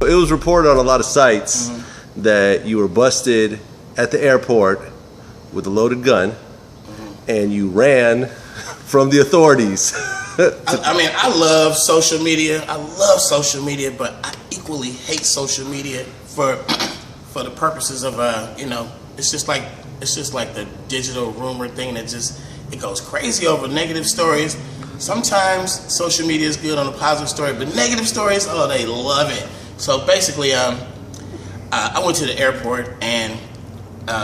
It was reported on a lot of sites that you were busted at the airport with a loaded gun, and you ran from the authorities. I mean, I love social media. I love social media, but I equally hate social media for the purposes of it's just like the digital rumor thing that it goes crazy over negative stories. Sometimes social media is good on a positive story, but negative stories, oh, they love it. So basically, I went to the airport and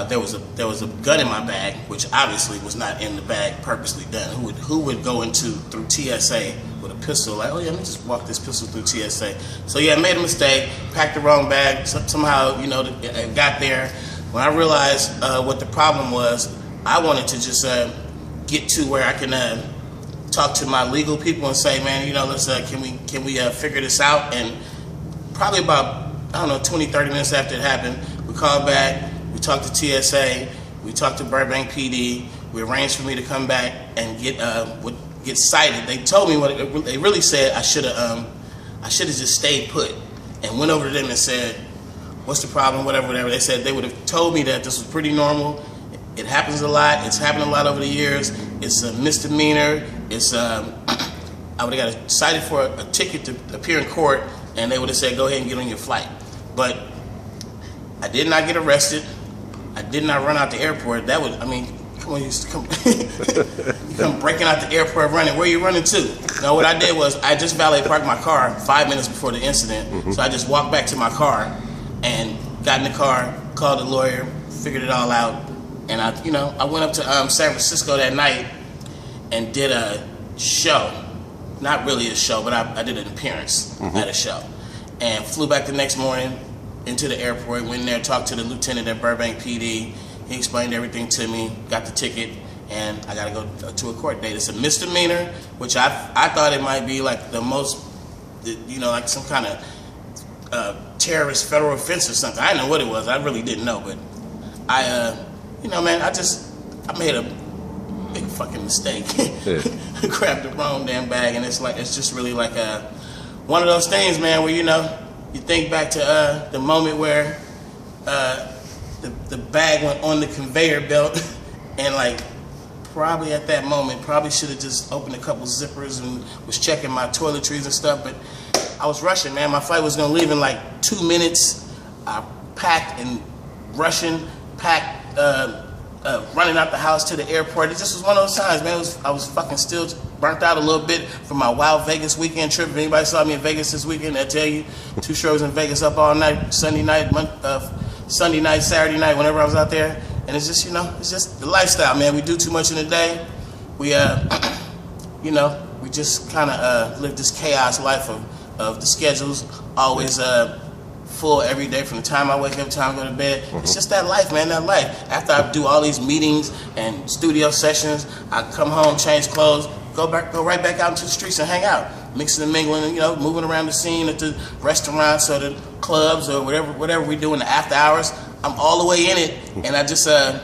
there was a gun in my bag, which obviously was not in the bag purposely done. Who would go through TSA with a pistol? Like, oh yeah, let me just walk this pistol through TSA. So yeah, I made a mistake, packed the wrong bag. Somehow, it got there. When I realized what the problem was, I wanted to just get to where I can talk to my legal people and say, man, let's can we figure this out? And probably about 20-30 minutes after it happened, we called back. We talked to TSA, we talked to Burbank PD, we arranged for me to come back and get cited. They told me they really said I should have just stayed put and went over to them and said, what's the problem, whatever. They said they would have told me that this was pretty normal. It happens a lot. It's happened a lot over the years. It's a misdemeanor. It's I would have got cited for a ticket to appear in court, and they would have said, go ahead and get on your flight. But I did not get arrested. I did not run out the airport. That would, come on, you come breaking out the airport running. Where you running to? No, what I did was I just valet parked my car 5 minutes before the incident. So I just walked back to my car and got in the car, called the lawyer, figured it all out, and I went up to San Francisco that night and did a show. Not really a show, but I did an appearance at a show, and flew back the next morning into the airport, went in there, talked to the lieutenant at Burbank PD. He explained everything to me, got the ticket, and I got to go to a court date. It's a misdemeanor, which I thought it might be like the most, like some kind of terrorist federal offense or something. I didn't know what it was. I really didn't know, but I made a big fucking mistake. I grabbed the wrong damn bag, and it's just really like one of those things, man, where you think back to the moment where the bag went on the conveyor belt, and probably at that moment, probably should have just opened a couple zippers and was checking my toiletries and stuff, but I was rushing, man. My flight was gonna leave in 2 minutes. I packed and rushing, running out the house to the airport. It just was one of those times, man. I was fucking still burnt out a little bit from my wild Vegas weekend trip. If anybody saw me in Vegas this weekend, they'll tell you 2 shows in Vegas, up all night, Sunday night, Saturday night, whenever I was out there. And it's just, it's just the lifestyle, man. We do too much in the day. We, we just kind of live this chaos life of the schedules, always full every day from the time I wake up to the time I go to bed. It's just that life, man, that life. After I do all these meetings and studio sessions, I come home, change clothes, go right back out into the streets and hang out, mixing and mingling, moving around the scene at the restaurants or the clubs or whatever we do in the after hours. I'm all the way in it, and I just I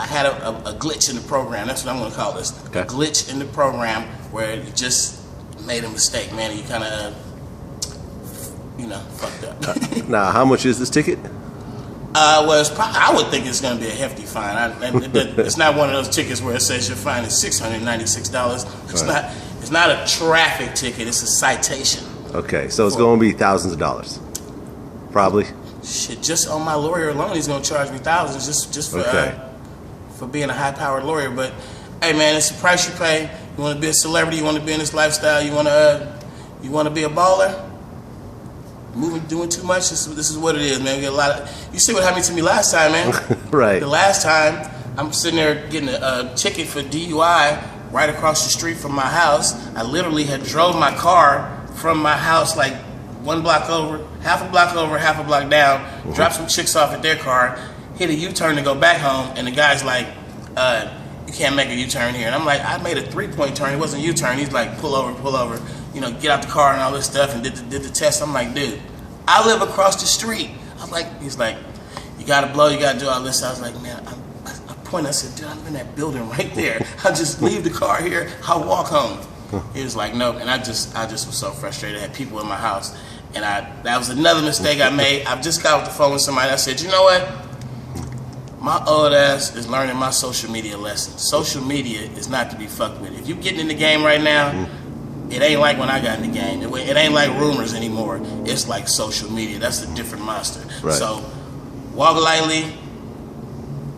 had a glitch in the program. That's what I'm going to call this. Okay. A glitch in the program where you just made a mistake, man, and you kind of fucked up. Now, how much is this ticket? I would think it's going to be a hefty fine. It's not one of those tickets where it says your fine is $696. It's not a traffic ticket. It's a citation. Okay, so it's going to be thousands of dollars, probably. Shit, just on my lawyer alone, he's going to charge me thousands just for being a high-powered lawyer. But hey, man, it's the price you pay. You want to be a celebrity. You want to be in this lifestyle. You want to be a baller. Doing too much. This is what it is, man. We get a lot of. You see what happened to me last time, man. Right. The last time, I'm sitting there getting a ticket for DUI right across the street from my house. I literally had drove my car from my house one block over, half a block down, dropped some chicks off at their car, hit a U-turn to go back home, and the guy's like, you can't make a U-turn here. And I'm like, I made a 3-point turn. It wasn't a U-turn. He's like, pull over. Get out the car and all this stuff, and did the test. I'm like, dude, I live across the street. He's like, you gotta blow, you gotta do all this. I was like, man, I pointed, I said, dude, I'm in that building right there. I'll just leave the car here, I'll walk home. He was like, nope, and I just was so frustrated. I had people in my house, And that was another mistake I made. I've just got off the phone with somebody. I said, you know what? My old ass is learning my social media lessons. Social media is not to be fucked with. If you're getting in the game right now, it ain't like when I got in the game. It ain't like rumors anymore. It's like social media. That's a different monster. Right. So walk lightly.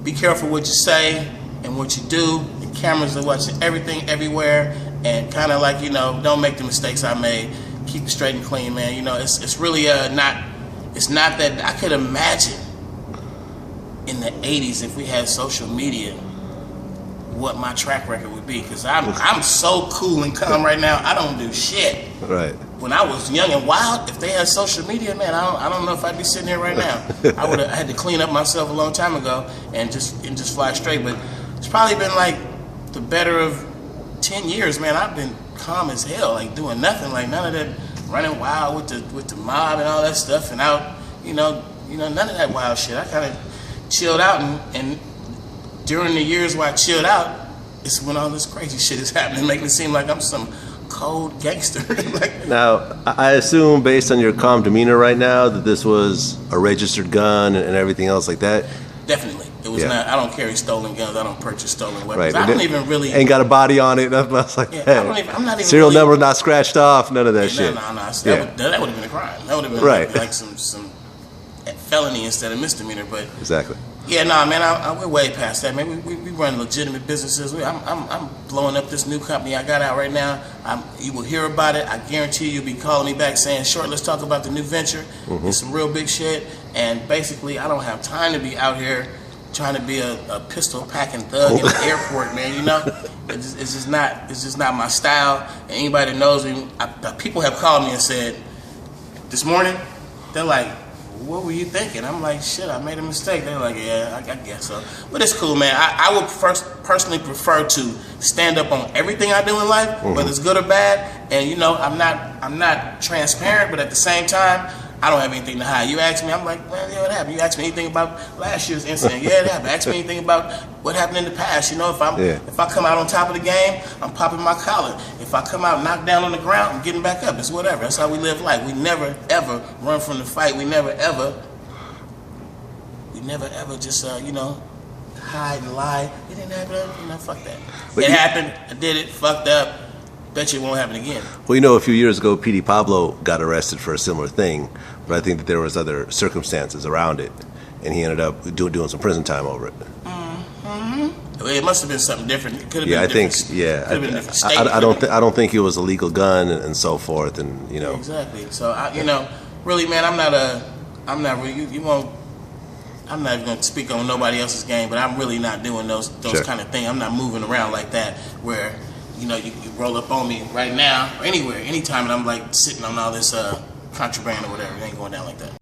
Be careful what you say and what you do. The cameras are watching everything, everywhere. And kind of like, don't make the mistakes I made. Keep it straight and clean, man. It's really not. It's not that I could imagine in the 80s if we had social media what my track record would be, because I'm so cool and calm right now. I don't do shit. Right. When I was young and wild, if they had social media, man, I don't know if I'd be sitting here right now. I would have had to clean up myself a long time ago and just fly straight. But it's probably been like the better of 10 years, man. I've been calm as hell, like doing nothing, like none of that running wild with the mob and all that stuff, and out, none of that wild shit. I kind of chilled out, and during the years where I chilled out, it's when all this crazy shit is happening, making it seem like I'm some cold gangster. Now, I assume based on your calm demeanor right now that this was a registered gun and everything else like that? Definitely. It was not. I don't carry stolen guns. I don't purchase stolen weapons. Right. I don't even really. Ain't got a body on it. Nothing else like that. I'm not even. Serial number not scratched off. None of that shit. No. That would have been a crime. That would have been like some felony instead of misdemeanor. But exactly. Yeah, man. We're way past that, man. We run legitimate businesses. I'm blowing up this new company I got out right now. You will hear about it. I guarantee you'll be calling me back saying, "Short, let's talk about the new venture." It's some real big shit. And basically, I don't have time to be out here trying to be a pistol packing thug in the airport, man. It's just not my style. And anybody that knows me, people have called me and said this morning, they're like, "What were you thinking?" I'm like, "Shit, I made a mistake." They're like, "Yeah, I guess so." But it's cool, man. I would personally prefer to stand up on everything I do in life, whether it's good or bad. And I'm not transparent, but at the same time, I don't have anything to hide. You ask me, I'm like, "Man, yeah, what happened?" You ask me anything about last year's incident? Yeah, it happened. Ask me anything about what happened in the past. If I come out on top of the game, I'm popping my collar. If I come out knocked down on the ground, I'm getting back up. It's whatever. That's how we live life. We never ever run from the fight. We never ever just hide and lie. It didn't happen. Fuck that. It happened. I did it. Fucked up. Bet you it won't happen again. Well, a few years ago, P.D. Pablo got arrested for a similar thing, but I think that there was other circumstances around it, and he ended up doing some prison time over it. It must have been something different. It could have been I think, different state. I don't think it was a legal gun and so forth, and Exactly. So really, man, I'm not really. You won't. I'm not even going to speak on nobody else's game, but I'm really not doing those kind of things. I'm not moving around like that where. You roll up on me right now or anywhere, anytime, and I'm like sitting on all this contraband or whatever. It ain't going down like that.